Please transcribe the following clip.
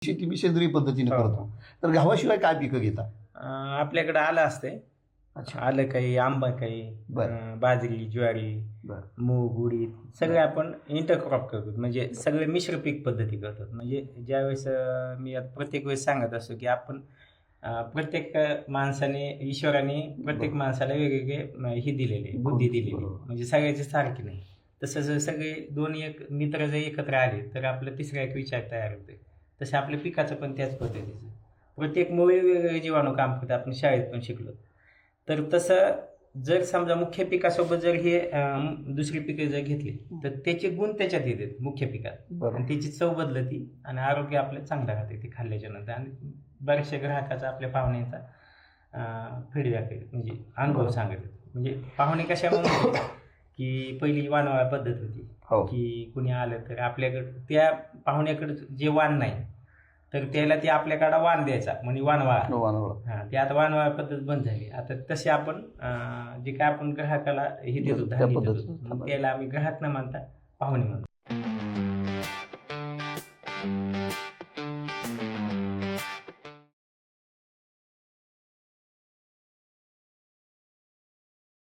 शेती मी सेंद्रिय पद्धतीने करतो. तर गव्हाशिवाय काय पिकं घेता? आपल्याकडे आलं असते. अच्छा. आलं काही, आंबा काही, बाजरी, ज्वारी, मूग, उडीद सगळे आपण इंटरक्रॉप करतो. म्हणजे सगळे मिश्र पीक पद्धती करतात. म्हणजे ज्यावेळेस मी आता प्रत्येक वेळेस सांगत असतो की आपण प्रत्येक माणसाने, ईश्वराने प्रत्येक माणसाला वेगवेगळे ही दिलेले, बुद्धी दिलेली, म्हणजे सगळ्याचे सारखे नाही. तसं जर सगळे दोन एक मित्र जर एकत्र आले तर आपलं तिसरा एक विचार तयार होते. तसं आपल्या पिकाचं पण त्याच पद्धतीचं प्रत्येक मुळे वेगवेगळे जीवाणू काम करतात. आपण शाळेत पण शिकलो. तर तसं जर समजा मुख्य पिकासोबत जर हे दुसरी पिके जर घेतली तर त्याचे गुण त्याच्यात येतात मुख्य पिकात, आणि त्याची चव बदलती आणि आरोग्य आपलं चांगलं राहते ते खाल्ल्याच्या नंतर. आणि बऱ्याचशा ग्राहकाचा, आपल्या पाहुण्यांचा फीडबॅक आहे, म्हणजे अनुभव सांगत. म्हणजे पाहुणे कशामुळे की पहिली वानवळा पद्धत होती की कुणी आलं तर आपल्याकडं त्या पाहुण्याकडे जे वाण नाही तर त्याला ते आपल्याकडे वाण द्यायचा, म्हणजे वानवळा. ते आता वानवळा पद्धत बंद झाली. आता तसे आपण जे काय आपण ग्राहकाला हे देतो, धान्य देतो, त्याला आम्ही ग्राहक न मानता पाहुणे म्हणतो.